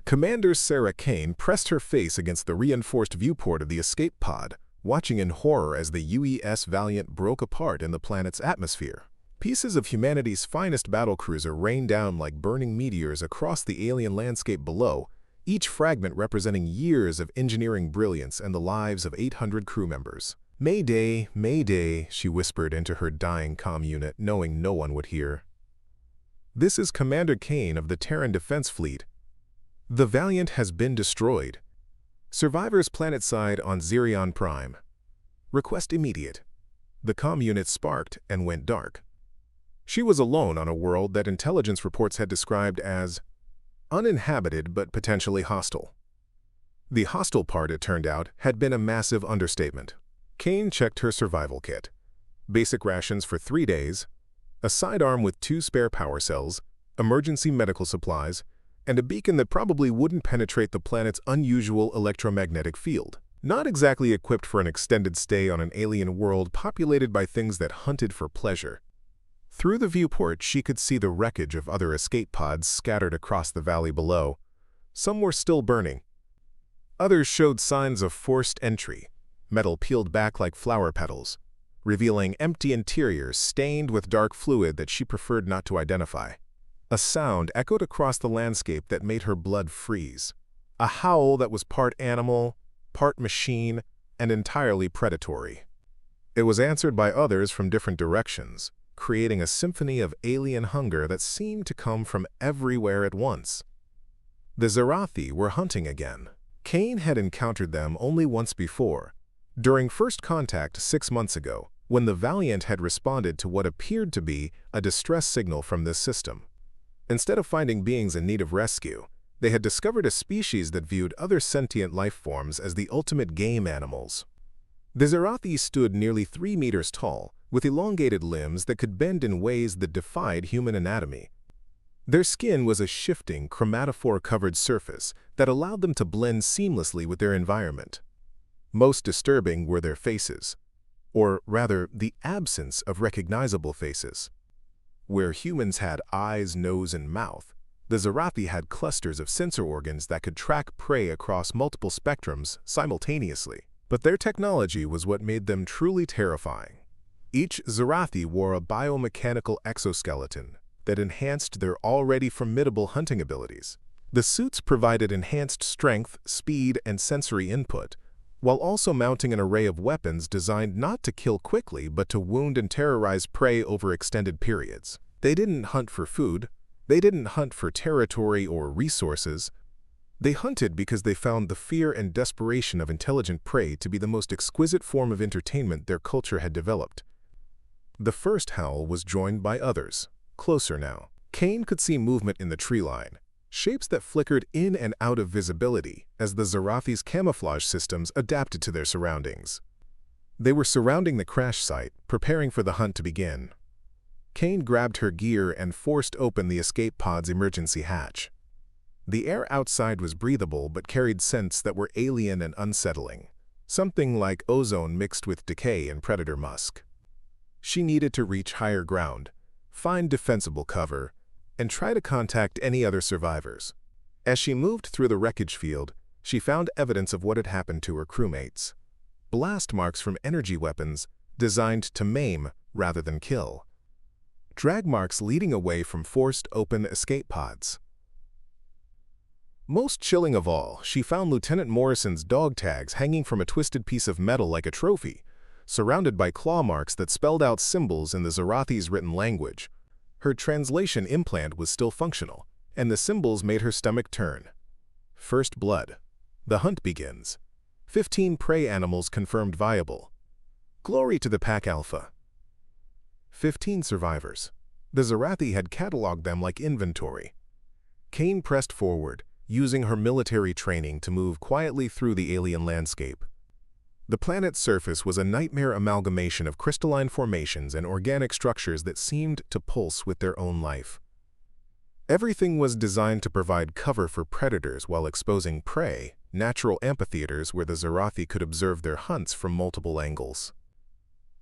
Commander Sarah Kane pressed her face against the reinforced viewport of the escape pod, watching in horror as the UES Valiant broke apart in the planet's atmosphere. Pieces of humanity's finest battlecruiser rained down like burning meteors across the alien landscape below, each fragment representing years of engineering brilliance and the lives of 800 crew members. "Mayday, Mayday," she whispered into her dying comm unit, knowing no one would hear. "This is Commander Kane of the Terran Defense Fleet. The Valiant has been destroyed. Survivors planetside on Xerion Prime. Request immediate." The comm unit sparked and went dark. She was alone on a world that intelligence reports had described as uninhabited but potentially hostile. The hostile part, it turned out, had been a massive understatement. Kane checked her survival kit. Basic rations for 3 days, a sidearm with 2 spare power cells, emergency medical supplies, and a beacon that probably wouldn't penetrate the planet's unusual electromagnetic field. Not exactly equipped for an extended stay on an alien world populated by things that hunted for pleasure. Through the viewport, she could see the wreckage of other escape pods scattered across the valley below. Some were still burning. Others showed signs of forced entry, metal peeled back like flower petals, revealing empty interiors stained with dark fluid that she preferred not to identify. A sound echoed across the landscape that made her blood freeze. A howl that was part animal, part machine, and entirely predatory. It was answered by others from different directions, creating a symphony of alien hunger that seemed to come from everywhere at once. The Zarathi were hunting again. Kane had encountered them only once before, during first contact 6 months ago, when the Valiant had responded to what appeared to be a distress signal from this system. Instead of finding beings in need of rescue, they had discovered a species that viewed other sentient life forms as the ultimate game animals. The Zarathi stood nearly 3 meters tall, with elongated limbs that could bend in ways that defied human anatomy. Their skin was a shifting, chromatophore-covered surface that allowed them to blend seamlessly with their environment. Most disturbing were their faces, or rather, the absence of recognizable faces. Where humans had eyes, nose, and mouth, the Zarathi had clusters of sensor organs that could track prey across multiple spectrums simultaneously. But their technology was what made them truly terrifying. Each Zarathi wore a biomechanical exoskeleton that enhanced their already formidable hunting abilities. The suits provided enhanced strength, speed, and sensory input, while also mounting an array of weapons designed not to kill quickly but to wound and terrorize prey over extended periods. They didn't hunt for food, they didn't hunt for territory or resources. They hunted because they found the fear and desperation of intelligent prey to be the most exquisite form of entertainment their culture had developed. The first howl was joined by others, closer now. Kane could see movement in the tree line, shapes that flickered in and out of visibility as the Zarathi's camouflage systems adapted to their surroundings. They were surrounding the crash site, preparing for the hunt to begin. Kane grabbed her gear and forced open the escape pod's emergency hatch. The air outside was breathable but carried scents that were alien and unsettling, something like ozone mixed with decay and predator musk. She needed to reach higher ground, find defensible cover, and try to contact any other survivors. As she moved through the wreckage field, she found evidence of what had happened to her crewmates. Blast marks from energy weapons designed to maim rather than kill. Drag marks leading away from forced open escape pods. Most chilling of all, she found Lieutenant Morrison's dog tags hanging from a twisted piece of metal like a trophy, surrounded by claw marks that spelled out symbols in the Zarathi's written language. Her translation implant was still functional, and the symbols made her stomach turn. First blood. The hunt begins. 15 prey animals confirmed viable. Glory to the Pack Alpha. 15 survivors. The Zarathi had cataloged them like inventory. Kane pressed forward, using her military training to move quietly through the alien landscape. The planet's surface was a nightmare amalgamation of crystalline formations and organic structures that seemed to pulse with their own life. Everything was designed to provide cover for predators while exposing prey, natural amphitheaters where the Zarathi could observe their hunts from multiple angles.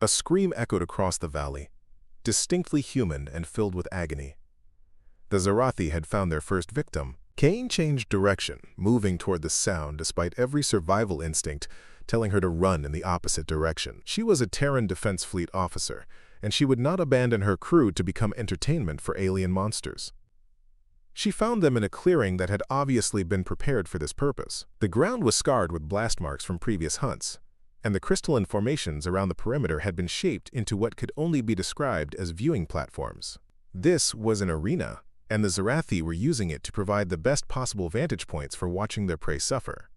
A scream echoed across the valley, distinctly human and filled with agony. The Zarathi had found their first victim, Kane changed direction, moving toward the sound despite every survival instinct telling her to run in the opposite direction. She was a Terran Defense Fleet officer, and she would not abandon her crew to become entertainment for alien monsters. She found them in a clearing that had obviously been prepared for this purpose. The ground was scarred with blast marks from previous hunts, and the crystalline formations around the perimeter had been shaped into what could only be described as viewing platforms. This was an arena, and the Zarathi were using it to provide the best possible vantage points for watching their prey suffer.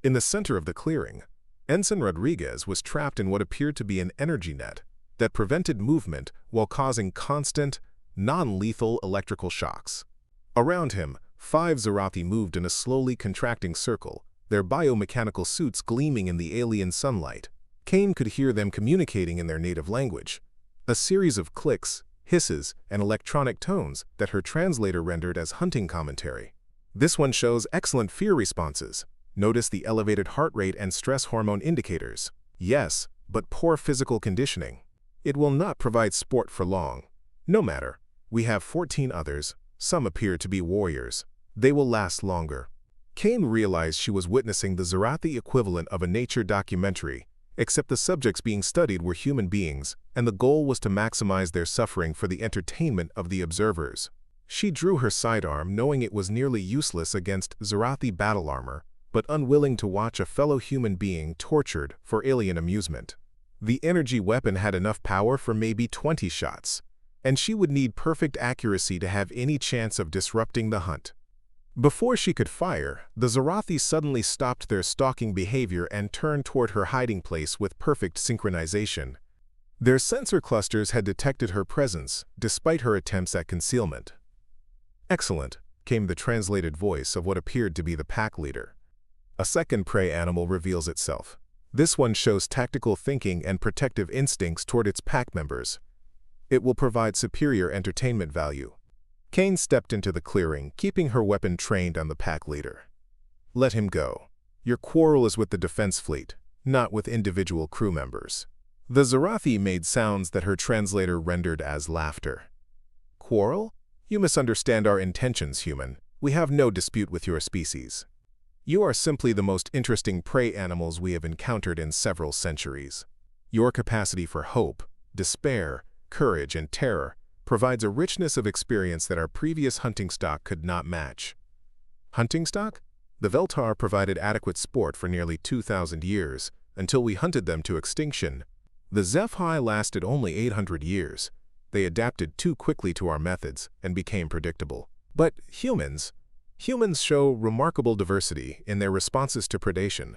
In the center of the clearing, Ensign Rodriguez was trapped in what appeared to be an energy net that prevented movement while causing constant, non-lethal electrical shocks. Around him, 5 Zarathi moved in a slowly contracting circle, their biomechanical suits gleaming in the alien sunlight. Kane could hear them communicating in their native language, a series of clicks, hisses, and electronic tones that her translator rendered as hunting commentary. This one shows excellent fear responses. Notice the elevated heart rate and stress hormone indicators. Yes, but poor physical conditioning. It will not provide sport for long. No matter. We have 14 others. Some appear to be warriors. They will last longer. Kane realized she was witnessing the Zarathi equivalent of a nature documentary, except the subjects being studied were human beings, and the goal was to maximize their suffering for the entertainment of the observers. She drew her sidearm, knowing it was nearly useless against Zarathi battle armor, but unwilling to watch a fellow human being tortured for alien amusement. The energy weapon had enough power for maybe 20 shots, and she would need perfect accuracy to have any chance of disrupting the hunt. Before she could fire, the Zarathi suddenly stopped their stalking behavior and turned toward her hiding place with perfect synchronization. Their sensor clusters had detected her presence, despite her attempts at concealment. "Excellent," came the translated voice of what appeared to be the pack leader. A second prey animal reveals itself. This one shows tactical thinking and protective instincts toward its pack members. It will provide superior entertainment value. Kane stepped into the clearing, keeping her weapon trained on the pack leader. "Let him go. Your quarrel is with the defense fleet, not with individual crew members." The Zarathi made sounds that her translator rendered as laughter. "Quarrel? You misunderstand our intentions, human. We have no dispute with your species. You are simply the most interesting prey animals we have encountered in several centuries. Your capacity for hope, despair, courage, and terror provides a richness of experience that our previous hunting stock could not match." Hunting stock? The Veltar provided adequate sport for nearly 2,000 years, until we hunted them to extinction. The HFY lasted only 800 years. They adapted too quickly to our methods and became predictable. But humans show remarkable diversity in their responses to predation.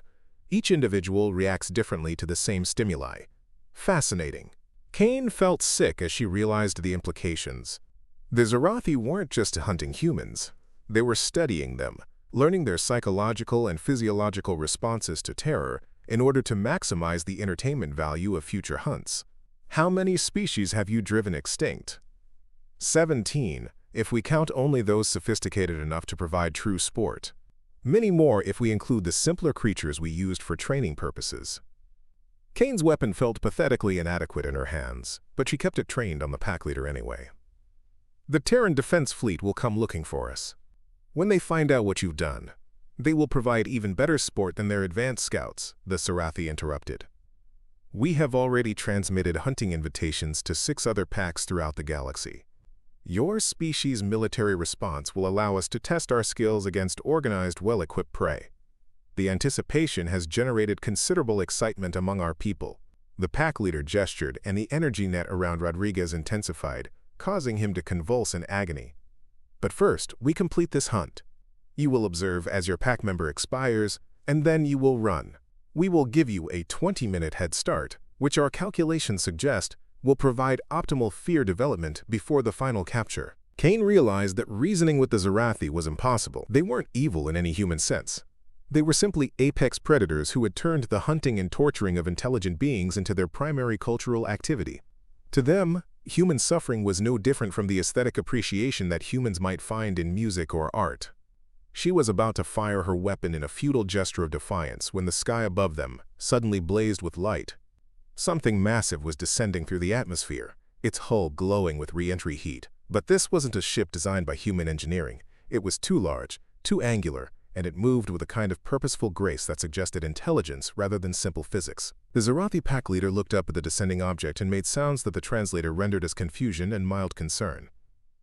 Each individual reacts differently to the same stimuli. Fascinating. Kane felt sick as she realized the implications. The Zarathi weren't just hunting humans. They were studying them, learning their psychological and physiological responses to terror in order to maximize the entertainment value of future hunts. How many species have you driven extinct? 17, if we count only those sophisticated enough to provide true sport. Many more if we include the simpler creatures we used for training purposes. Kane's weapon felt pathetically inadequate in her hands, but she kept it trained on the pack leader anyway. "The Terran Defense Fleet will come looking for us. When they find out what you've done, they will provide even better sport than their advanced scouts," the Zarathi interrupted. "We have already transmitted hunting invitations to 6 other packs throughout the galaxy. Your species' military response will allow us to test our skills against organized, well-equipped prey. The anticipation has generated considerable excitement among our people." The pack leader gestured, and the energy net around Rodriguez intensified, causing him to convulse in agony. "But first, we complete this hunt. You will observe as your pack member expires, and then you will run. We will give you a 20-minute head start, which our calculations suggest will provide optimal fear development before the final capture." Kane realized that reasoning with the Zarathi was impossible. They weren't evil in any human sense. They were simply apex predators who had turned the hunting and torturing of intelligent beings into their primary cultural activity. To them, human suffering was no different from the aesthetic appreciation that humans might find in music or art. She was about to fire her weapon in a futile gesture of defiance when the sky above them suddenly blazed with light. Something massive was descending through the atmosphere, its hull glowing with re-entry heat. But this wasn't a ship designed by human engineering. It was too large, too angular, and it moved with a kind of purposeful grace that suggested intelligence rather than simple physics. The Zarathi pack leader looked up at the descending object and made sounds that the translator rendered as confusion and mild concern.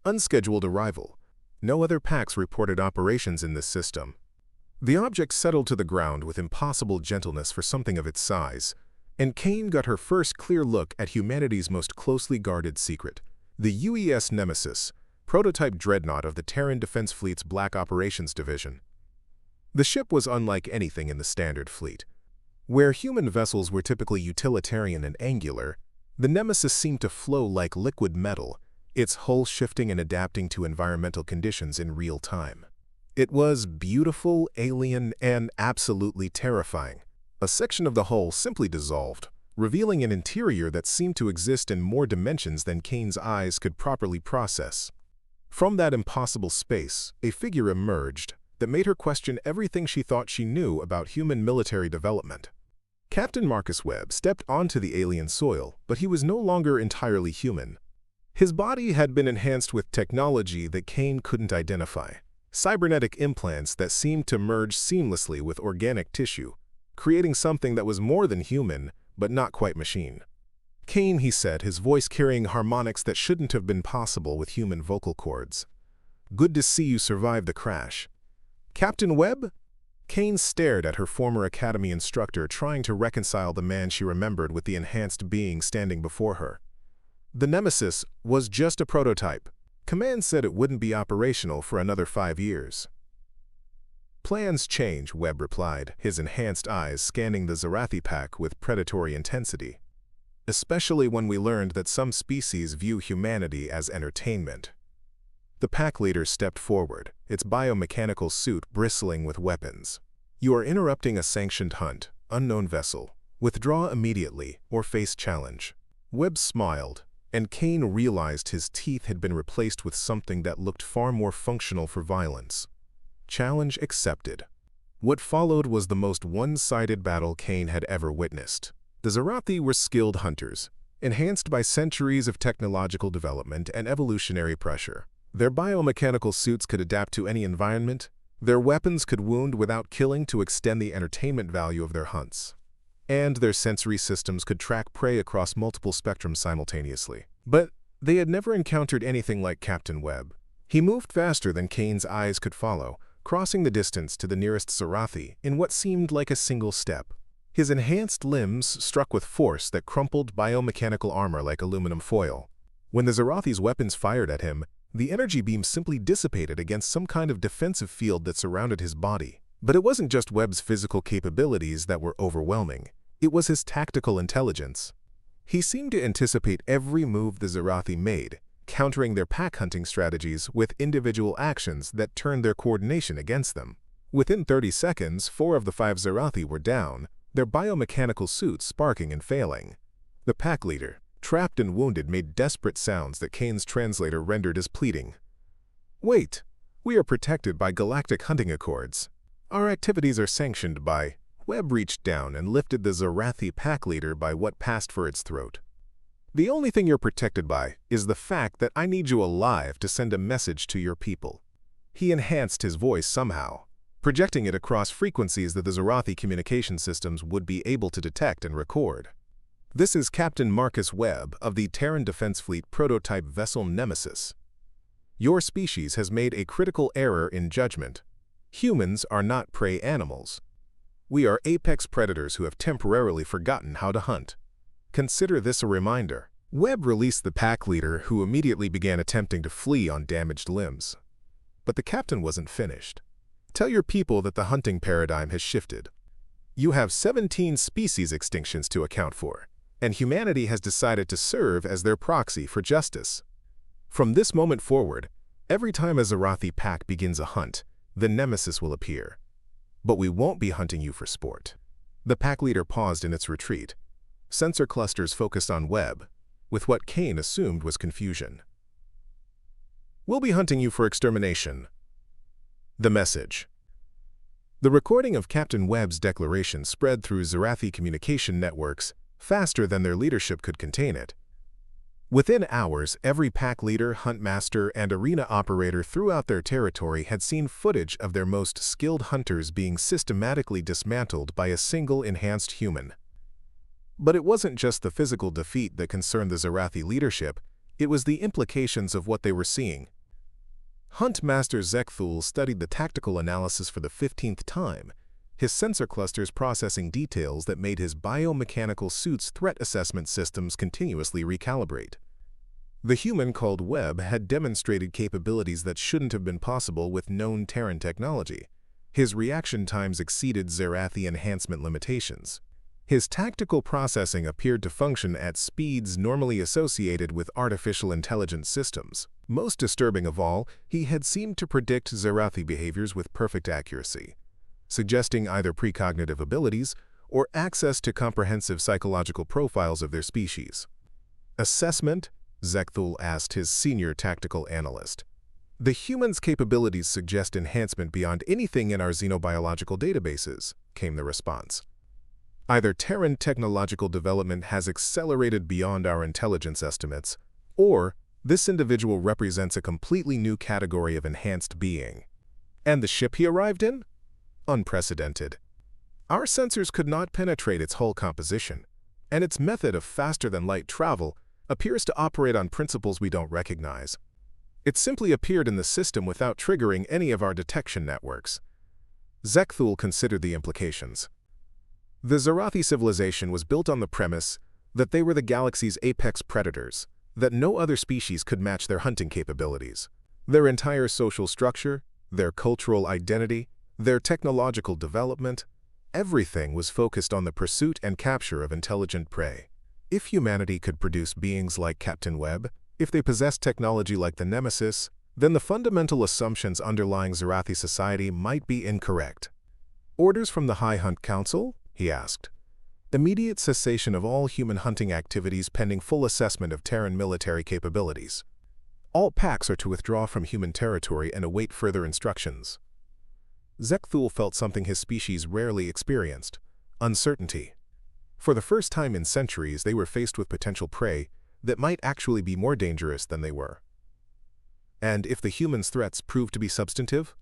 Unscheduled arrival. No other packs reported operations in this system. The object settled to the ground with impossible gentleness for something of its size, and Kane got her first clear look at humanity's most closely guarded secret. The UES Nemesis, prototype dreadnought of the Terran Defense Fleet's Black Operations Division. The ship was unlike anything in the standard fleet. Where human vessels were typically utilitarian and angular, the Nemesis seemed to flow like liquid metal, its hull shifting and adapting to environmental conditions in real time. It was beautiful, alien, and absolutely terrifying. A section of the hull simply dissolved, revealing an interior that seemed to exist in more dimensions than Kane's eyes could properly process. From that impossible space, a figure emerged that made her question everything she thought she knew about human military development. Captain Marcus Webb stepped onto the alien soil, but he was no longer entirely human. His body had been enhanced with technology that Kane couldn't identify. Cybernetic implants that seemed to merge seamlessly with organic tissue, creating something that was more than human, but not quite machine. Kane, he said, his voice carrying harmonics that shouldn't have been possible with human vocal cords. Good to see you survived the crash. Captain Webb? Kane stared at her former academy instructor, trying to reconcile the man she remembered with the enhanced being standing before her. The Nemesis was just a prototype. Command said it wouldn't be operational for another 5 years. Plans change, Webb replied, his enhanced eyes scanning the Zarathi pack with predatory intensity. Especially when we learned that some species view humanity as entertainment. The pack leader stepped forward, its biomechanical suit bristling with weapons. You are interrupting a sanctioned hunt, unknown vessel. Withdraw immediately or face challenge. Webb smiled, and Kane realized his teeth had been replaced with something that looked far more functional for violence. Challenge accepted. What followed was the most one-sided battle Kane had ever witnessed. The Zarathi were skilled hunters, enhanced by centuries of technological development and evolutionary pressure. Their biomechanical suits could adapt to any environment. Their weapons could wound without killing to extend the entertainment value of their hunts. And their sensory systems could track prey across multiple spectrums simultaneously. But they had never encountered anything like Captain Webb. He moved faster than Kane's eyes could follow, crossing the distance to the nearest Zarathi in what seemed like a single step. His enhanced limbs struck with force that crumpled biomechanical armor like aluminum foil. When the Zarathi's weapons fired at him, the energy beam simply dissipated against some kind of defensive field that surrounded his body. But it wasn't just Webb's physical capabilities that were overwhelming. It was his tactical intelligence. He seemed to anticipate every move the Zarathi made, countering their pack hunting strategies with individual actions that turned their coordination against them. Within 30 seconds, 4 of the 5 Zarathi were down, their biomechanical suits sparking and failing. The pack leader, trapped and wounded, made desperate sounds that Kane's translator rendered as pleading. Wait, we are protected by galactic hunting accords. Our activities are sanctioned by... Webb reached down and lifted the Zarathi pack leader by what passed for its throat. The only thing you're protected by is the fact that I need you alive to send a message to your people. He enhanced his voice somehow, projecting it across frequencies that the Zarathi communication systems would be able to detect and record. This is Captain Marcus Webb of the Terran Defense Fleet prototype vessel Nemesis. Your species has made a critical error in judgment. Humans are not prey animals. We are apex predators who have temporarily forgotten how to hunt. Consider this a reminder. Webb released the pack leader, who immediately began attempting to flee on damaged limbs. But the captain wasn't finished. Tell your people that the hunting paradigm has shifted. You have 17 species extinctions to account for, and humanity has decided to serve as their proxy for justice. From this moment forward, every time a Zarathi pack begins a hunt, the Nemesis will appear. But we won't be hunting you for sport. The pack leader paused in its retreat. Sensor clusters focused on Webb, with what Kane assumed was confusion. We'll be hunting you for extermination. The message. The recording of Captain Webb's declaration spread through Zarathi communication networks faster than their leadership could contain it. Within hours, every pack leader, huntmaster, and arena operator throughout their territory had seen footage of their most skilled hunters being systematically dismantled by a single enhanced human. But it wasn't just the physical defeat that concerned the Zarathi leadership, it was the implications of what they were seeing. Huntmaster Zekthul studied the tactical analysis for the 15th time, his sensor clusters processing details that made his biomechanical suit's threat assessment systems continuously recalibrate. The human called Webb had demonstrated capabilities that shouldn't have been possible with known Terran technology. His reaction times exceeded Zarathi enhancement limitations. His tactical processing appeared to function at speeds normally associated with artificial intelligence systems. Most disturbing of all, he had seemed to predict Zarathi behaviors with perfect accuracy, suggesting either precognitive abilities or access to comprehensive psychological profiles of their species. Assessment? Zekthul asked his senior tactical analyst. The human's capabilities suggest enhancement beyond anything in our xenobiological databases, came the response. Either Terran technological development has accelerated beyond our intelligence estimates, or this individual represents a completely new category of enhanced being. And the ship he arrived in? Unprecedented. Our sensors could not penetrate its hull composition, and its method of faster-than-light travel appears to operate on principles we don't recognize. It simply appeared in the system without triggering any of our detection networks. Zekthul considered the implications. The Zarathi civilization was built on the premise that they were the galaxy's apex predators, that no other species could match their hunting capabilities. Their entire social structure, their cultural identity, their technological development, everything was focused on the pursuit and capture of intelligent prey. If humanity could produce beings like Captain Webb, if they possessed technology like the Nemesis, then the fundamental assumptions underlying Zarathi society might be incorrect. Orders from the High Hunt Council? He asked. Immediate cessation of all human hunting activities pending full assessment of Terran military capabilities. All packs are to withdraw from human territory and await further instructions. Zekthul felt something his species rarely experienced: uncertainty. For the first time in centuries, they were faced with potential prey that might actually be more dangerous than they were. And if the humans' threats prove to be substantive?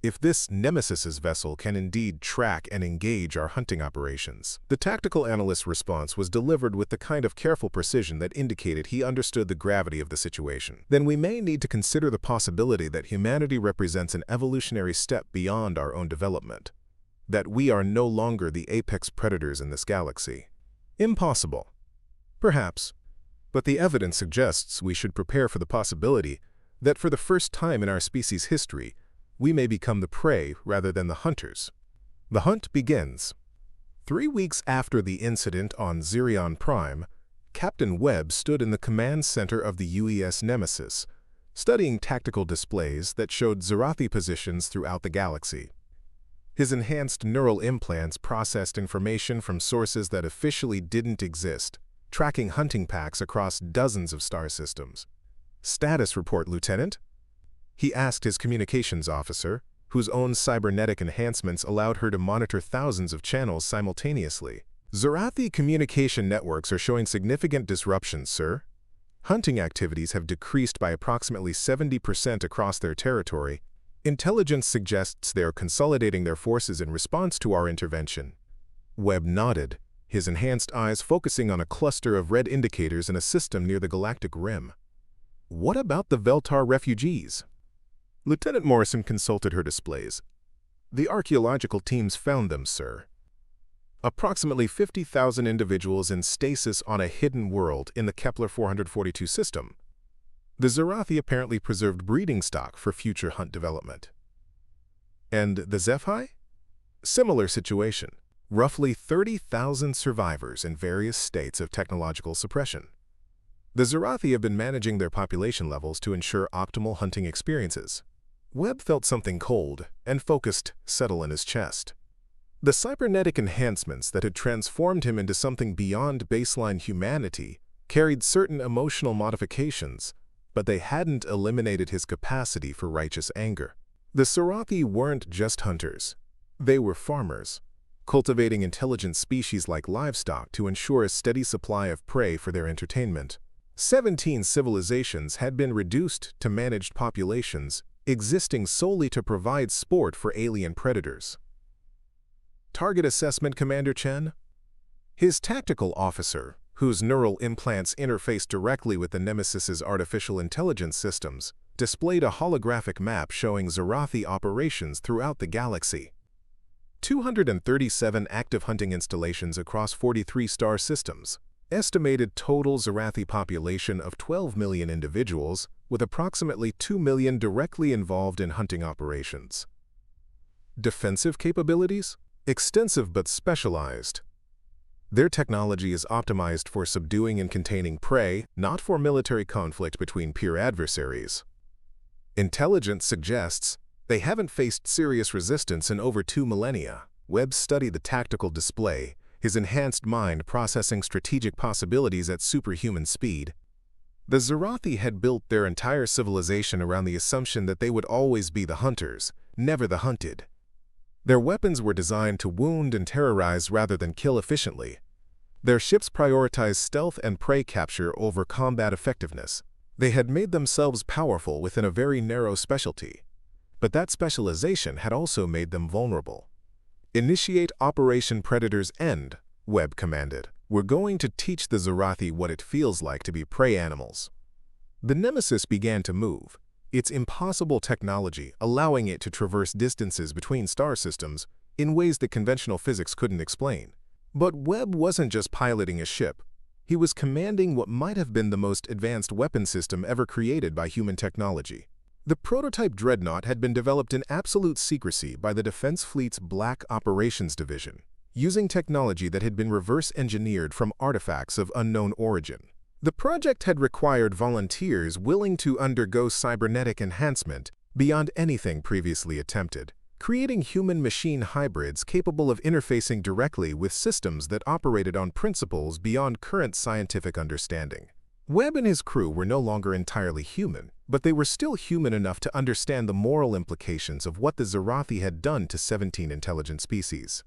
If this Nemesis's vessel can indeed track and engage our hunting operations? The tactical analyst's response was delivered with the kind of careful precision that indicated he understood the gravity of the situation. Then we may need to consider the possibility that humanity represents an evolutionary step beyond our own development. That we are no longer the apex predators in this galaxy. Impossible. Perhaps. But the evidence suggests we should prepare for the possibility that for the first time in our species' history, we may become the prey rather than the hunters. The hunt begins. 3 weeks after the incident on Zirion Prime, Captain Webb stood in the command center of the UES Nemesis, studying tactical displays that showed Zarathi positions throughout the galaxy. His enhanced neural implants processed information from sources that officially didn't exist, tracking hunting packs across dozens of star systems. Status report, Lieutenant? He asked his communications officer, whose own cybernetic enhancements allowed her to monitor thousands of channels simultaneously. Zarathi communication networks are showing significant disruptions, sir. Hunting activities have decreased by approximately 70% across their territory. Intelligence suggests they are consolidating their forces in response to our intervention. Webb nodded, his enhanced eyes focusing on a cluster of red indicators in a system near the galactic rim. What about the Veltar refugees? Lieutenant Morrison consulted her displays. The archaeological teams found them, sir. Approximately 50,000 individuals in stasis on a hidden world in the Kepler 442 system. The Zarathi apparently preserved breeding stock for future hunt development. And the Zephi? Similar situation. Roughly 30,000 survivors in various states of technological suppression. The Zarathi have been managing their population levels to ensure optimal hunting experiences. Webb felt something cold and focused settle in his chest. The cybernetic enhancements that had transformed him into something beyond baseline humanity carried certain emotional modifications, but they hadn't eliminated his capacity for righteous anger. The Zarathi weren't just hunters. They were farmers, cultivating intelligent species like livestock to ensure a steady supply of prey for their entertainment. 17 civilizations had been reduced to managed populations, existing solely to provide sport for alien predators. Target assessment, Commander Chen? His tactical officer, whose neural implants interfaced directly with the Nemesis's artificial intelligence systems, displayed a holographic map showing Zarathi operations throughout the galaxy. 237 active hunting installations across 43 star systems. Estimated total Zarathi population of 12 million individuals, with approximately 2 million directly involved in hunting operations. Defensive capabilities? Extensive but specialized. Their technology is optimized for subduing and containing prey, not for military conflict between peer adversaries. Intelligence suggests they haven't faced serious resistance in over 2 millennia. Webb studied the tactical display, his enhanced mind processing strategic possibilities at superhuman speed. The Zarathi had built their entire civilization around the assumption that they would always be the hunters, never the hunted. Their weapons were designed to wound and terrorize rather than kill efficiently. Their ships prioritized stealth and prey capture over combat effectiveness. They had made themselves powerful within a very narrow specialty, but that specialization had also made them vulnerable. Initiate Operation Predator's End, Webb commanded. We're going to teach the Zarathi what it feels like to be prey animals. The Nemesis began to move, its impossible technology allowing it to traverse distances between star systems in ways that conventional physics couldn't explain. But Webb wasn't just piloting a ship. He was commanding what might have been the most advanced weapon system ever created by human technology. The prototype Dreadnought had been developed in absolute secrecy by the Defense Fleet's Black Operations Division, using technology that had been reverse-engineered from artifacts of unknown origin. The project had required volunteers willing to undergo cybernetic enhancement beyond anything previously attempted, creating human-machine hybrids capable of interfacing directly with systems that operated on principles beyond current scientific understanding. Webb and his crew were no longer entirely human, but they were still human enough to understand the moral implications of what the Zarathi had done to 17 intelligent species.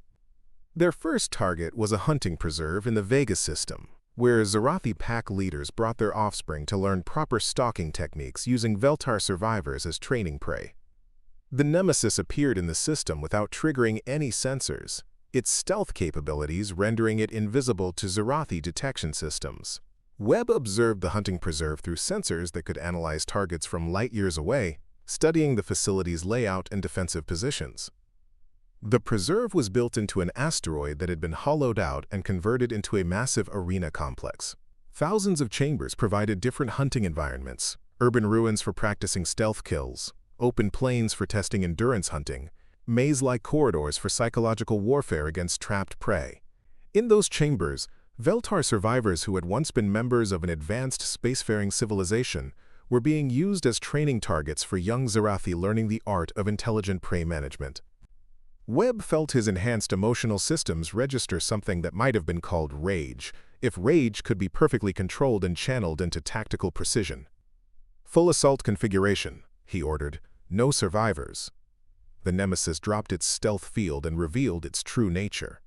Their first target was a hunting preserve in the Vega system, where Zarathi pack leaders brought their offspring to learn proper stalking techniques using Veltar survivors as training prey. The Nemesis appeared in the system without triggering any sensors, its stealth capabilities rendering it invisible to Zarathi detection systems. Webb observed the hunting preserve through sensors that could analyze targets from light years away, studying the facility's layout and defensive positions. The preserve was built into an asteroid that had been hollowed out and converted into a massive arena complex. Thousands of chambers provided different hunting environments, urban ruins for practicing stealth kills, open plains for testing endurance hunting, maze-like corridors for psychological warfare against trapped prey. In those chambers, Veltar survivors who had once been members of an advanced spacefaring civilization were being used as training targets for young Zarathi learning the art of intelligent prey management. Webb felt his enhanced emotional systems register something that might have been called rage, if rage could be perfectly controlled and channeled into tactical precision. "Full assault configuration," he ordered. "No survivors." The Nemesis dropped its stealth field and revealed its true nature.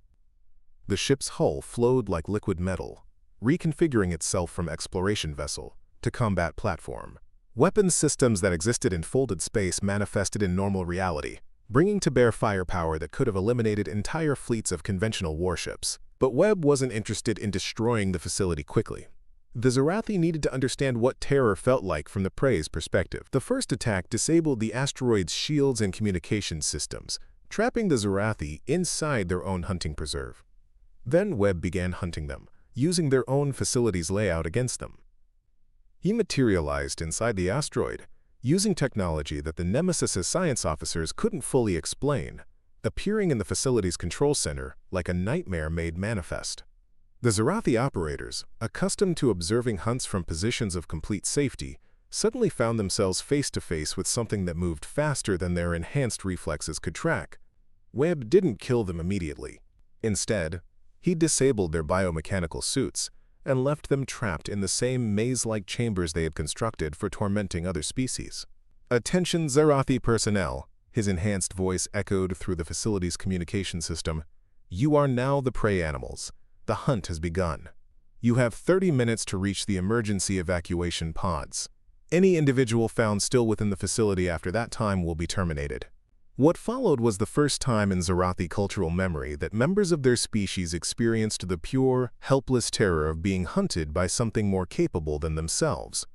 The ship's hull flowed like liquid metal, reconfiguring itself from exploration vessel to combat platform. Weapons systems that existed in folded space manifested in normal reality, bringing to bear firepower that could have eliminated entire fleets of conventional warships. But Webb wasn't interested in destroying the facility quickly. The Zarathi needed to understand what terror felt like from the prey's perspective. The first attack disabled the asteroid's shields and communications systems, trapping the Zarathi inside their own hunting preserve. Then Webb began hunting them, using their own facility's layout against them. He materialized inside the asteroid, using technology that the Nemesis's science officers couldn't fully explain, appearing in the facility's control center like a nightmare made manifest. The Zarathi operators, accustomed to observing hunts from positions of complete safety, suddenly found themselves face-to-face with something that moved faster than their enhanced reflexes could track. Webb didn't kill them immediately. Instead, he disabled their biomechanical suits and left them trapped in the same maze-like chambers they had constructed for tormenting other species. "Attention Zarathi personnel," his enhanced voice echoed through the facility's communication system. "You are now the prey animals. The hunt has begun. You have 30 minutes to reach the emergency evacuation pods. Any individual found still within the facility after that time will be terminated. What followed was the first time in Zarathi cultural memory that members of their species experienced the pure, helpless terror of being hunted by something more capable than themselves.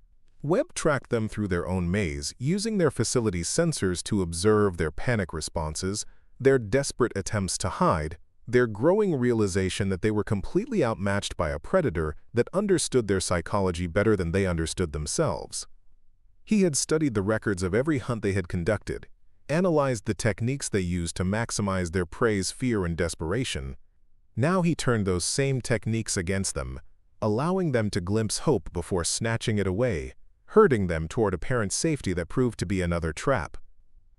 Webb tracked them through their own maze, using their facility's sensors to observe their panic responses, their desperate attempts to hide, their growing realization that they were completely outmatched by a predator that understood their psychology better than they understood themselves. He had studied the records of every hunt they had conducted, analyzed the techniques they used to maximize their prey's fear and desperation. Now he turned those same techniques against them, allowing them to glimpse hope before snatching it away, herding them toward apparent safety that proved to be another trap.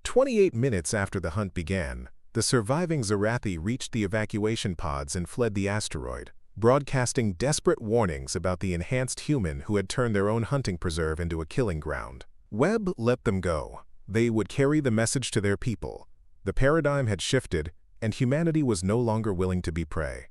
28 minutes after the hunt began, the surviving Zarathi reached the evacuation pods and fled the asteroid, broadcasting desperate warnings about the enhanced human who had turned their own hunting preserve into a killing ground. Webb let them go. They would carry the message to their people. The paradigm had shifted, and humanity was no longer willing to be prey.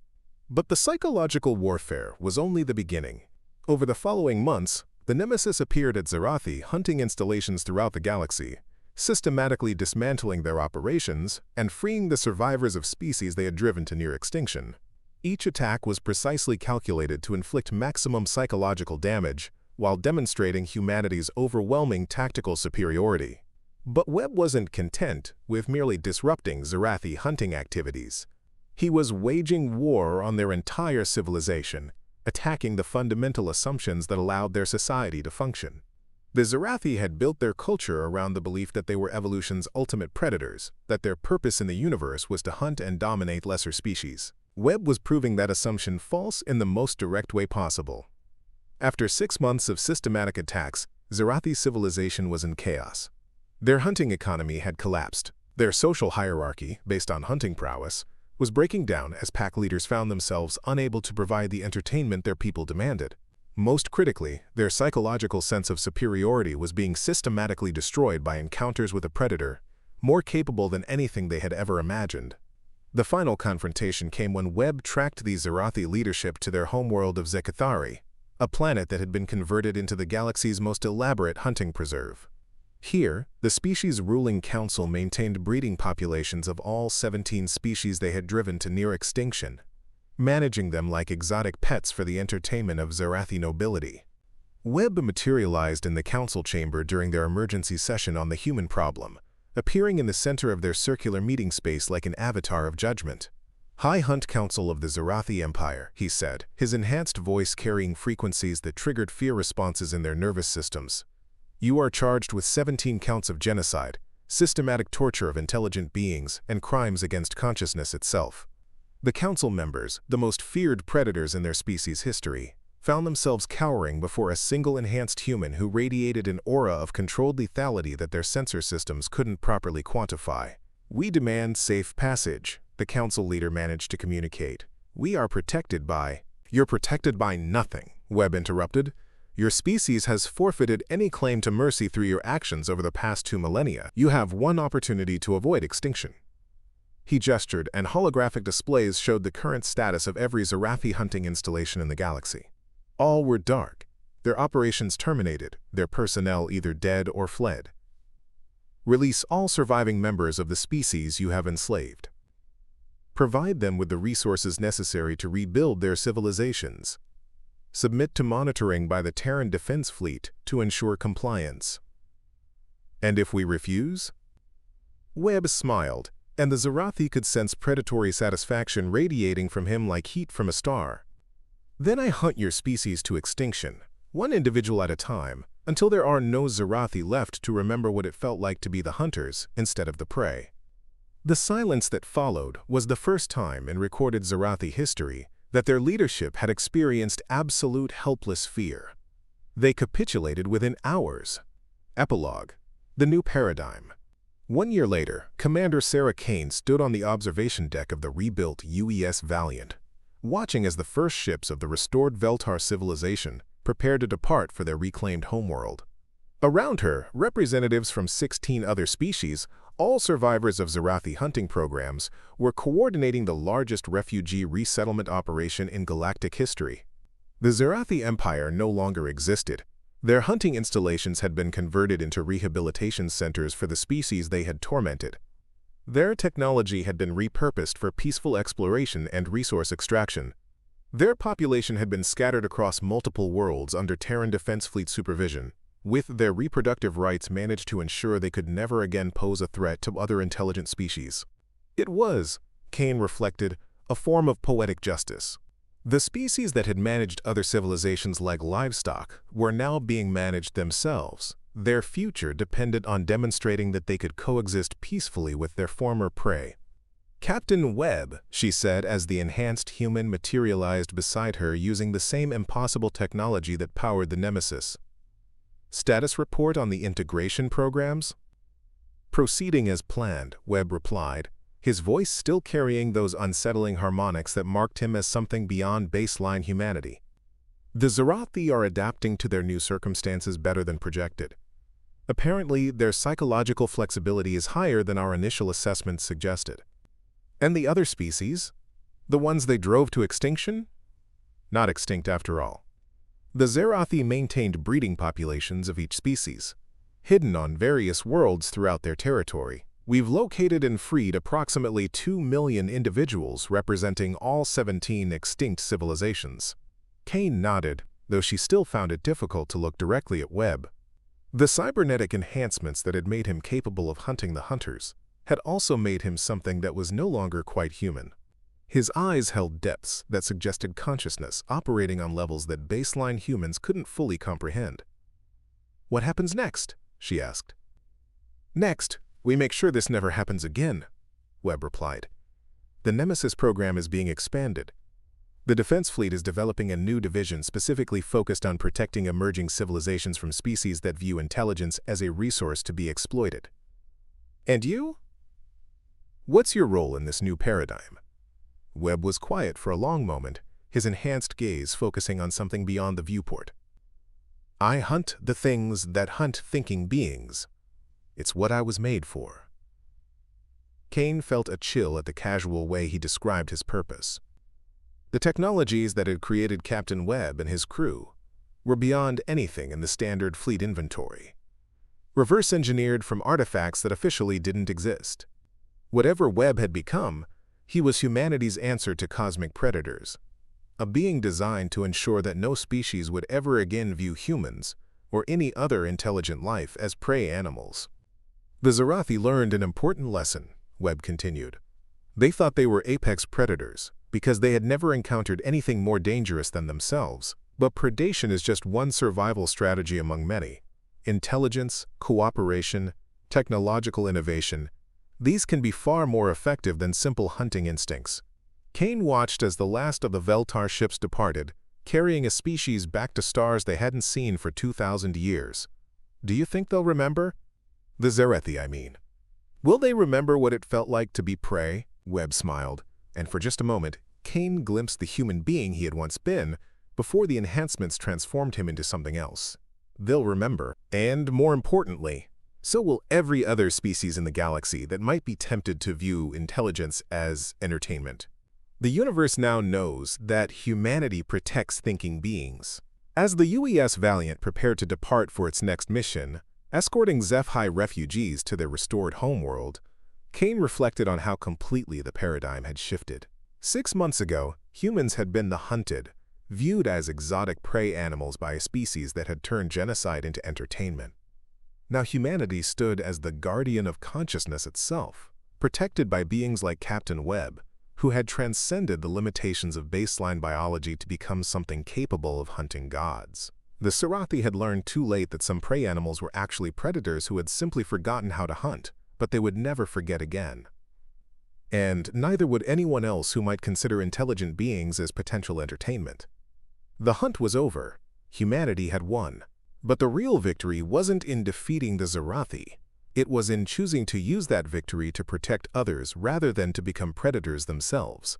But the psychological warfare was only the beginning. Over the following months, the Nemesis appeared at Zarathi hunting installations throughout the galaxy, systematically dismantling their operations and freeing the survivors of species they had driven to near extinction. Each attack was precisely calculated to inflict maximum psychological damage while demonstrating humanity's overwhelming tactical superiority. But Webb wasn't content with merely disrupting Zarathi hunting activities. He was waging war on their entire civilization, attacking the fundamental assumptions that allowed their society to function. The Zarathi had built their culture around the belief that they were evolution's ultimate predators, that their purpose in the universe was to hunt and dominate lesser species. Webb was proving that assumption false in the most direct way possible. After 6 months of systematic attacks, Zarathi civilization was in chaos. Their hunting economy had collapsed. Their social hierarchy, based on hunting prowess, was breaking down as pack leaders found themselves unable to provide the entertainment their people demanded. Most critically, their psychological sense of superiority was being systematically destroyed by encounters with a predator, more capable than anything they had ever imagined. The final confrontation came when Webb tracked the Zarathi leadership to their homeworld of Zekathari, a planet that had been converted into the galaxy's most elaborate hunting preserve. Here, the species' ruling council maintained breeding populations of all 17 species they had driven to near extinction, managing them like exotic pets for the entertainment of Zarathi nobility. Webb materialized in the council chamber during their emergency session on the human problem, appearing in the center of their circular meeting space like an avatar of judgment. "High Hunt Council of the Zarathi Empire," he said, his enhanced voice carrying frequencies that triggered fear responses in their nervous systems. "You are charged with 17 counts of genocide, systematic torture of intelligent beings, and crimes against consciousness itself." The council members, the most feared predators in their species' history, found themselves cowering before a single enhanced human who radiated an aura of controlled lethality that their sensor systems couldn't properly quantify. "We demand safe passage," the council leader managed to communicate. "We are protected by—" "You're protected by nothing," Webb interrupted. "Your species has forfeited any claim to mercy through your actions over the past 2 millennia. You have one opportunity to avoid extinction." He gestured, and holographic displays showed the current status of every Zarathi hunting installation in the galaxy. All were dark, their operations terminated, their personnel either dead or fled. "Release all surviving members of the species you have enslaved. Provide them with the resources necessary to rebuild their civilizations. Submit to monitoring by the Terran Defense Fleet to ensure compliance." "And if we refuse?" Webb smiled, and the Zarathi could sense predatory satisfaction radiating from him like heat from a star. "Then I hunt your species to extinction, one individual at a time, until there are no Zarathi left to remember what it felt like to be the hunters instead of the prey." The silence that followed was the first time in recorded Zarathi history that their leadership had experienced absolute helpless fear. They capitulated within hours. Epilogue: The New Paradigm. 1 year later, Commander Sarah Kane stood on the observation deck of the rebuilt UES Valiant, watching as the first ships of the restored Veltar civilization prepared to depart for their reclaimed homeworld. Around her, representatives from 16 other species, all survivors of Zarathi hunting programs, were coordinating the largest refugee resettlement operation in galactic history. The Zerathi Empire no longer existed. Their hunting installations had been converted into rehabilitation centers for the species they had tormented. Their technology had been repurposed for peaceful exploration and resource extraction. Their population had been scattered across multiple worlds under Terran Defense Fleet supervision, with their reproductive rights managed to ensure they could never again pose a threat to other intelligent species. It was, Kane reflected, a form of poetic justice. The species that had managed other civilizations like livestock were now being managed themselves. Their future depended on demonstrating that they could coexist peacefully with their former prey. "Captain Webb," she said as the enhanced human materialized beside her using the same impossible technology that powered the Nemesis. "Status report on the integration programs?" "Proceeding as planned," Webb replied, his voice still carrying those unsettling harmonics that marked him as something beyond baseline humanity. "The Zerathi are adapting to their new circumstances better than projected. Apparently, their psychological flexibility is higher than our initial assessments suggested." "And the other species? The ones they drove to extinction?" "Not extinct after all. The Zerathi maintained breeding populations of each species, hidden on various worlds throughout their territory. We've located and freed approximately 2 million individuals representing all 17 extinct civilizations." Kane nodded, though she still found it difficult to look directly at Webb. The cybernetic enhancements that had made him capable of hunting the hunters had also made him something that was no longer quite human. His eyes held depths that suggested consciousness operating on levels that baseline humans couldn't fully comprehend. "What happens next?" she asked. "Next, we make sure this never happens again," Webb replied. "The Nemesis program is being expanded. The Defense Fleet is developing a new division specifically focused on protecting emerging civilizations from species that view intelligence as a resource to be exploited." "And you? What's your role in this new paradigm?" Webb was quiet for a long moment, his enhanced gaze focusing on something beyond the viewport. "I hunt the things that hunt thinking beings. It's what I was made for." Kane felt a chill at the casual way he described his purpose. The technologies that had created Captain Webb and his crew were beyond anything in the standard fleet inventory, reverse-engineered from artifacts that officially didn't exist. Whatever Webb had become, he was humanity's answer to cosmic predators, a being designed to ensure that no species would ever again view humans or any other intelligent life as prey animals. "The Zerathi learned an important lesson," Webb continued. "They thought they were apex predators because they had never encountered anything more dangerous than themselves. But predation is just one survival strategy among many. Intelligence, cooperation, technological innovation, these can be far more effective than simple hunting instincts." Kane watched as the last of the Veltar ships departed, carrying a species back to stars they hadn't seen for 2,000 years. "Do you think they'll remember? The Zerathi, I mean. Will they remember what it felt like to be prey?" Webb smiled, and for just a moment, Kane glimpsed the human being he had once been before the enhancements transformed him into something else. "They'll remember, and more importantly, so will every other species in the galaxy that might be tempted to view intelligence as entertainment. The universe now knows that humanity protects thinking beings." As the UES Valiant prepared to depart for its next mission, escorting Zeph-High refugees to their restored homeworld, Kane reflected on how completely the paradigm had shifted. 6 months ago, humans had been the hunted, viewed as exotic prey animals by a species that had turned genocide into entertainment. Now humanity stood as the guardian of consciousness itself, protected by beings like Captain Webb, who had transcended the limitations of baseline biology to become something capable of hunting gods. The Zerathi had learned too late that some prey animals were actually predators who had simply forgotten how to hunt, but they would never forget again. And neither would anyone else who might consider intelligent beings as potential entertainment. The hunt was over. Humanity had won. But the real victory wasn't in defeating the Zerathi. It was in choosing to use that victory to protect others rather than to become predators themselves.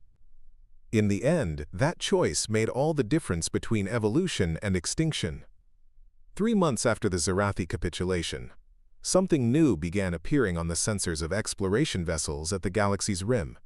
In the end, that choice made all the difference between evolution and extinction. 3 months after the Zerathi capitulation, something new began appearing on the sensors of exploration vessels at the galaxy's rim.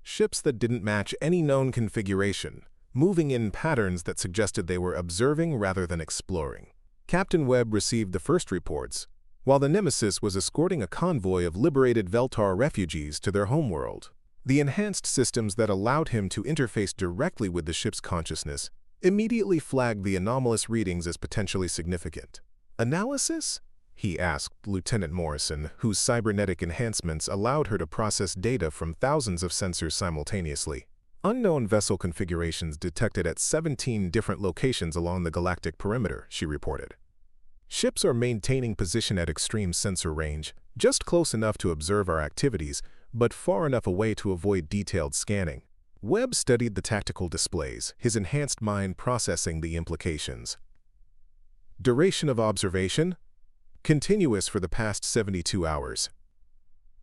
Ships that didn't match any known configuration, moving in patterns that suggested they were observing rather than exploring. Captain Webb received the first reports, while the Nemesis was escorting a convoy of liberated Veltar refugees to their homeworld. The enhanced systems that allowed him to interface directly with the ship's consciousness immediately flagged the anomalous readings as potentially significant. "Analysis?" he asked Lieutenant Morrison, whose cybernetic enhancements allowed her to process data from thousands of sensors simultaneously. "Unknown vessel configurations detected at 17 different locations along the galactic perimeter," she reported. "Ships are maintaining position at extreme sensor range, just close enough to observe our activities, but far enough away to avoid detailed scanning." Webb studied the tactical displays, his enhanced mind processing the implications. "Duration of observation? Continuous for the past 72 hours.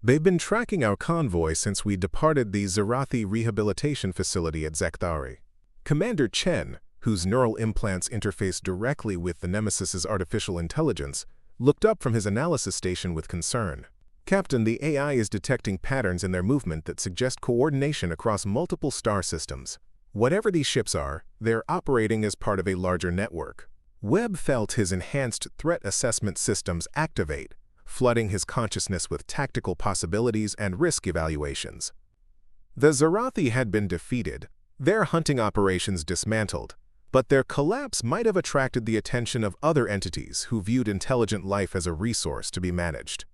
They've been tracking our convoy since we departed the Zarathi rehabilitation facility at Zakthari." Commander Chen, whose neural implants interface directly with the Nemesis's artificial intelligence, looked up from his analysis station with concern. "Captain, the AI is detecting patterns in their movement that suggest coordination across multiple star systems. Whatever these ships are, they're operating as part of a larger network." Webb felt his enhanced threat assessment systems activate, flooding his consciousness with tactical possibilities and risk evaluations. The Zarathi had been defeated, their hunting operations dismantled, but their collapse might have attracted the attention of other entities who viewed intelligent life as a resource to be managed.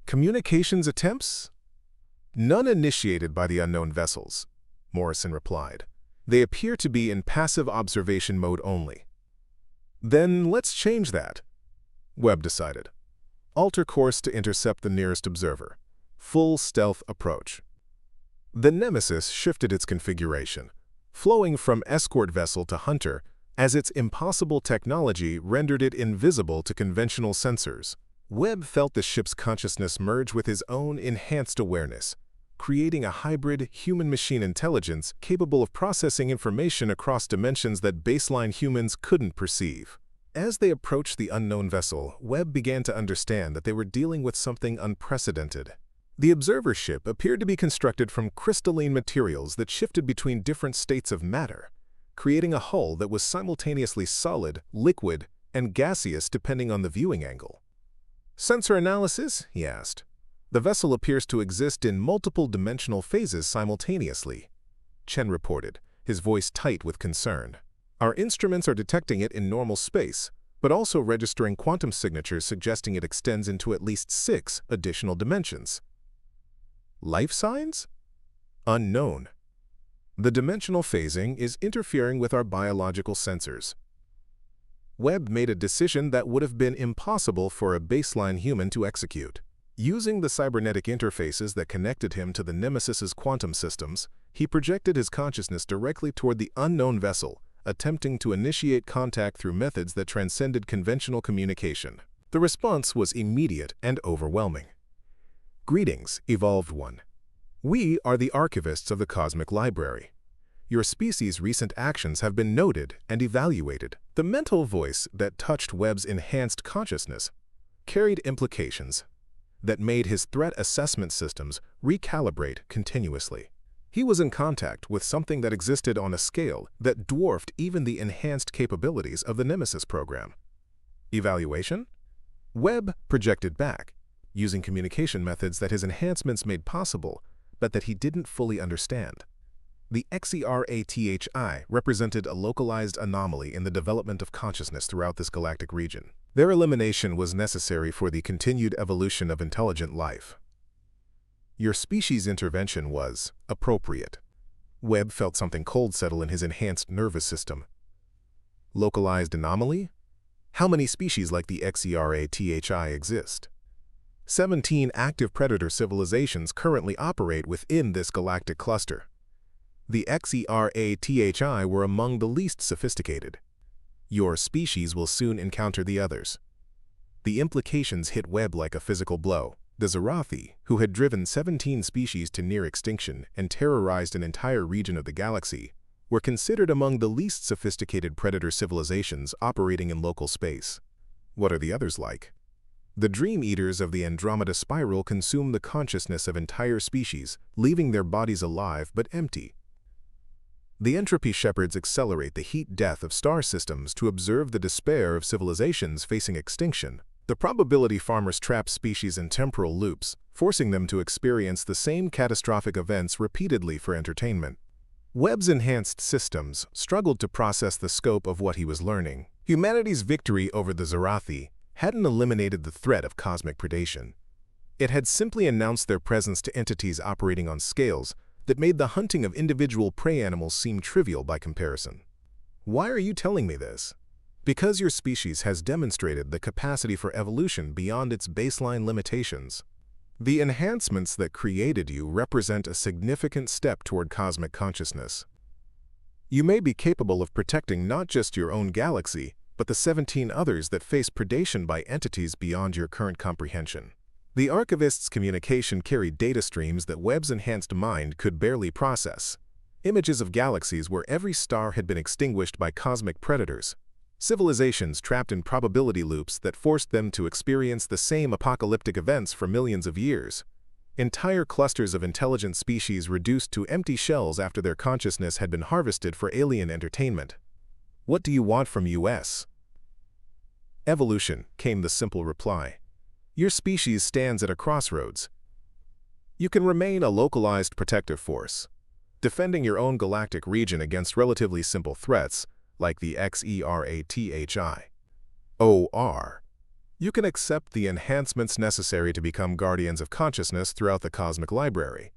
"Communications attempts? None initiated by the unknown vessels," Morrison replied. "They appear to be in passive observation mode only." "Then let's change that," Webb decided. "Alter course to intercept the nearest observer. Full stealth approach." The Nemesis shifted its configuration, flowing from escort vessel to hunter, as its impossible technology rendered it invisible to conventional sensors. Webb felt the ship's consciousness merge with his own enhanced awareness, creating a hybrid human-machine intelligence capable of processing information across dimensions that baseline humans couldn't perceive. As they approached the unknown vessel, Webb began to understand that they were dealing with something unprecedented. The observer ship appeared to be constructed from crystalline materials that shifted between different states of matter, creating a hull that was simultaneously solid, liquid, and gaseous depending on the viewing angle. "Sensor analysis?" he asked. "The vessel appears to exist in multiple dimensional phases simultaneously," Chen reported, his voice tight with concern. "Our instruments are detecting it in normal space, but also registering quantum signatures suggesting it extends into at least 6 additional dimensions." "Life signs? Unknown. The dimensional phasing is interfering with our biological sensors." Webb made a decision that would have been impossible for a baseline human to execute. Using the cybernetic interfaces that connected him to the Nemesis's quantum systems, he projected his consciousness directly toward the unknown vessel, attempting to initiate contact through methods that transcended conventional communication. The response was immediate and overwhelming. "Greetings, Evolved One. We are the archivists of the Cosmic Library. Your species' recent actions have been noted and evaluated." The mental voice that touched Webb's enhanced consciousness carried implications that made his threat assessment systems recalibrate continuously. He was in contact with something that existed on a scale that dwarfed even the enhanced capabilities of the Nemesis program. Evaluation? Webb projected back, using communication methods that his enhancements made possible, but that he didn't fully understand. The XERATHI represented a localized anomaly in the development of consciousness throughout this galactic region. Their elimination was necessary for the continued evolution of intelligent life. Your species' intervention was appropriate. Webb felt something cold settle in his enhanced nervous system. Localized anomaly? How many species like the XERATHI exist? 17 active predator civilizations currently operate within this galactic cluster. The XERATHI were among the least sophisticated. Your species will soon encounter the others. The implications hit Webb like a physical blow. The Zarathi, who had driven 17 species to near extinction and terrorized an entire region of the galaxy, were considered among the least sophisticated predator civilizations operating in local space. What are the others like? The Dream Eaters of the Andromeda Spiral consume the consciousness of entire species, leaving their bodies alive but empty. The entropy shepherds accelerate the heat death of star systems to observe the despair of civilizations facing extinction. The probability farmers trap species in temporal loops, forcing them to experience the same catastrophic events repeatedly for entertainment. Webb's enhanced systems struggled to process the scope of what he was learning. Humanity's victory over the Zarathi hadn't eliminated the threat of cosmic predation. It had simply announced their presence to entities operating on scales that made the hunting of individual prey animals seem trivial by comparison. Why are you telling me this? Because your species has demonstrated the capacity for evolution beyond its baseline limitations. The enhancements that created you represent a significant step toward cosmic consciousness. You may be capable of protecting not just your own galaxy, but the 17 others that face predation by entities beyond your current comprehension. The archivist's communication carried data streams that Webb's enhanced mind could barely process. Images of galaxies where every star had been extinguished by cosmic predators. Civilizations trapped in probability loops that forced them to experience the same apocalyptic events for millions of years. Entire clusters of intelligent species reduced to empty shells after their consciousness had been harvested for alien entertainment. What do you want from us? Evolution, came the simple reply. Your species stands at a crossroads. You can remain a localized protective force, defending your own galactic region against relatively simple threats, like the XERATHIOR. You can accept the enhancements necessary to become guardians of consciousness throughout the Cosmic Library.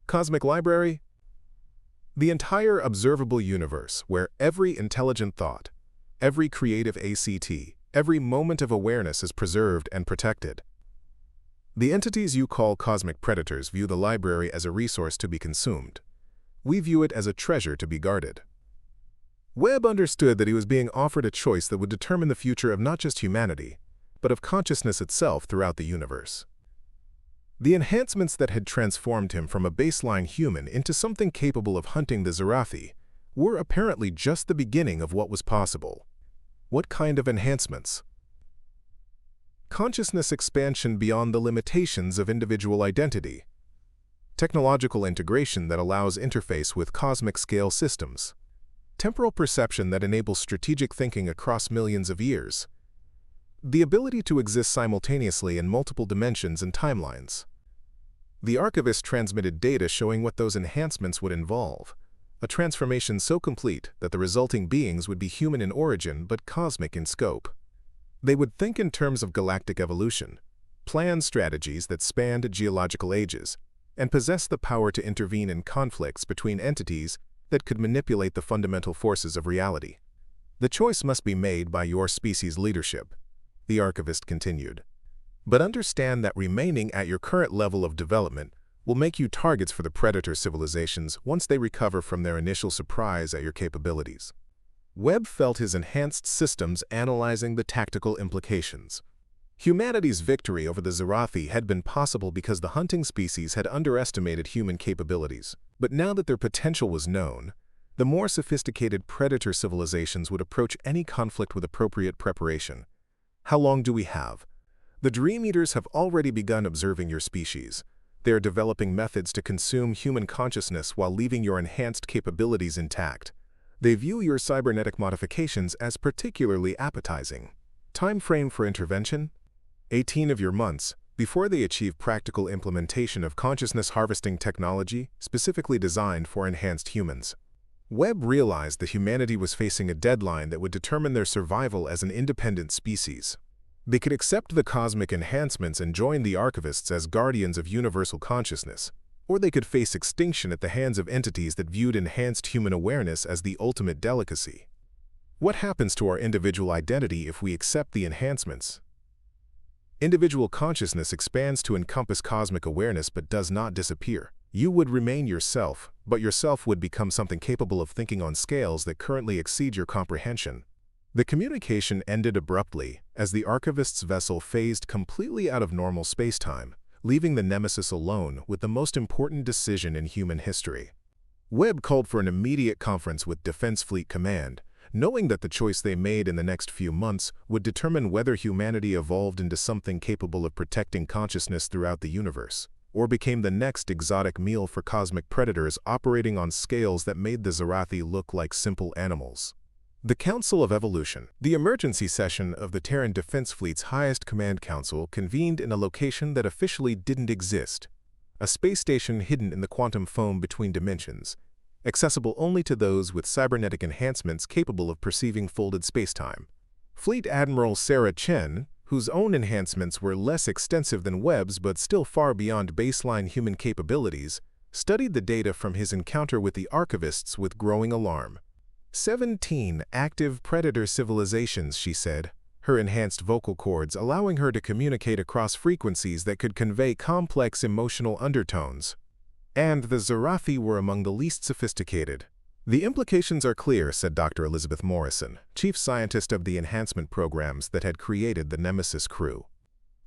Cosmic Library? The entire observable universe where every intelligent thought, every creative ACT, every moment of awareness is preserved and protected. The entities you call cosmic predators view the library as a resource to be consumed. We view it as a treasure to be guarded. Webb understood that he was being offered a choice that would determine the future of not just humanity, but of consciousness itself throughout the universe. The enhancements that had transformed him from a baseline human into something capable of hunting the Zarathi were apparently just the beginning of what was possible. What kind of enhancements? Consciousness expansion beyond the limitations of individual identity. Technological integration that allows interface with cosmic-scale systems. Temporal perception that enables strategic thinking across millions of years. The ability to exist simultaneously in multiple dimensions and timelines. The archivist transmitted data showing what those enhancements would involve. A transformation so complete that the resulting beings would be human in origin but cosmic in scope. They would think in terms of galactic evolution, plan strategies that spanned geological ages, and possess the power to intervene in conflicts between entities that could manipulate the fundamental forces of reality. The choice must be made by your species' leadership, the archivist continued. But understand that remaining at your current level of development will make you targets for the predator civilizations once they recover from their initial surprise at your capabilities. Webb felt his enhanced systems analyzing the tactical implications. Humanity's victory over the Zarathi had been possible because the hunting species had underestimated human capabilities. But now that their potential was known, the more sophisticated predator civilizations would approach any conflict with appropriate preparation. How long do we have? The Dream Eaters have already begun observing your species. They are developing methods to consume human consciousness while leaving your enhanced capabilities intact. They view your cybernetic modifications as particularly appetizing. Time frame for intervention? 18 of your months, before they achieve practical implementation of consciousness harvesting technology specifically designed for enhanced humans. Webb realized that humanity was facing a deadline that would determine their survival as an independent species. They could accept the cosmic enhancements and join the archivists as guardians of universal consciousness, or they could face extinction at the hands of entities that viewed enhanced human awareness as the ultimate delicacy. What happens to our individual identity if we accept the enhancements? Individual consciousness expands to encompass cosmic awareness but does not disappear. You would remain yourself, but yourself would become something capable of thinking on scales that currently exceed your comprehension. The communication ended abruptly as the archivist's vessel phased completely out of normal space-time, leaving the Nemesis alone with the most important decision in human history. Webb called for an immediate conference with Defense Fleet Command, knowing that the choice they made in the next few months would determine whether humanity evolved into something capable of protecting consciousness throughout the universe. or became the next exotic meal for cosmic predators operating on scales that made the Zarathi look like simple animals. The Council of Evolution, the emergency session of the Terran Defense Fleet's highest command council, convened in a location that officially didn't exist, a space station hidden in the quantum foam between dimensions, accessible only to those with cybernetic enhancements capable of perceiving folded spacetime. Fleet Admiral Sarah Chen, whose own enhancements were less extensive than Webb's but still far beyond baseline human capabilities, studied the data from his encounter with the archivists with growing alarm. 17 active predator civilizations, she said, her enhanced vocal cords allowing her to communicate across frequencies that could convey complex emotional undertones. And the Zarathi were among the least sophisticated. The implications are clear, said Dr. Elizabeth Morrison, chief scientist of the enhancement programs that had created the Nemesis crew.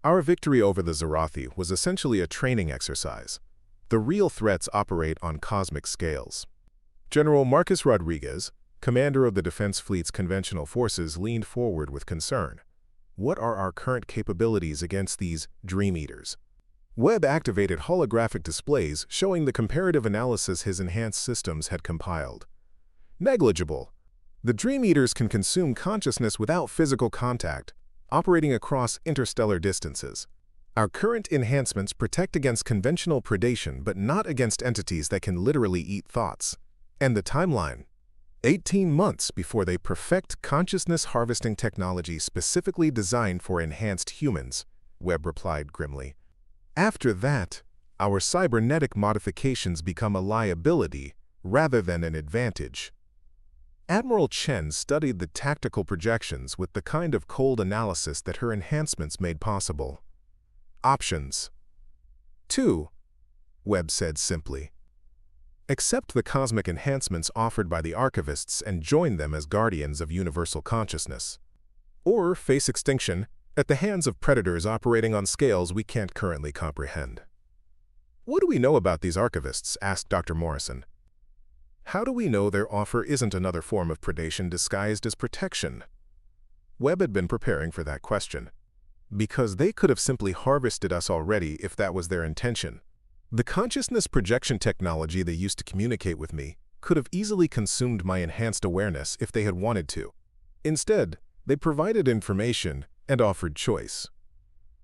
Our victory over the Zarathi was essentially a training exercise. The real threats operate on cosmic scales. General Marcus Rodriguez, commander of the Defense Fleet's conventional forces, leaned forward with concern. What are our current capabilities against these Dream Eaters? Webb activated holographic displays showing the comparative analysis his enhanced systems had compiled. Negligible. The Dream Eaters can consume consciousness without physical contact, operating across interstellar distances. Our current enhancements protect against conventional predation but not against entities that can literally eat thoughts. And the timeline? 18 months before they perfect consciousness harvesting technology specifically designed for enhanced humans, Webb replied grimly. After that, our cybernetic modifications become a liability rather than an advantage. Admiral Chen studied the tactical projections with the kind of cold analysis that her enhancements made possible. Options. 2, Webb said simply. Accept the cosmic enhancements offered by the archivists and join them as guardians of universal consciousness. Or face extinction at the hands of predators operating on scales we can't currently comprehend. What do we know about these archivists? Asked Dr. Morrison. How do we know their offer isn't another form of predation disguised as protection? Webb had been preparing for that question. Because they could have simply harvested us already if that was their intention. The consciousness projection technology they used to communicate with me could have easily consumed my enhanced awareness if they had wanted to. Instead, they provided information and offered choice.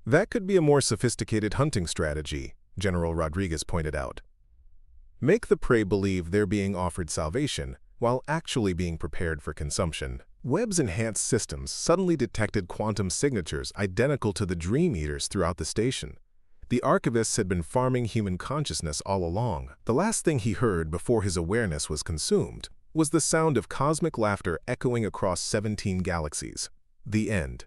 That could be a more sophisticated hunting strategy, General Rodriguez pointed out. Make the prey believe they're being offered salvation while actually being prepared for consumption. Webb's enhanced systems suddenly detected quantum signatures identical to the Dream Eaters throughout the station. The archivists had been farming human consciousness all along. The last thing he heard before his awareness was consumed was the sound of cosmic laughter echoing across 17 galaxies. The end.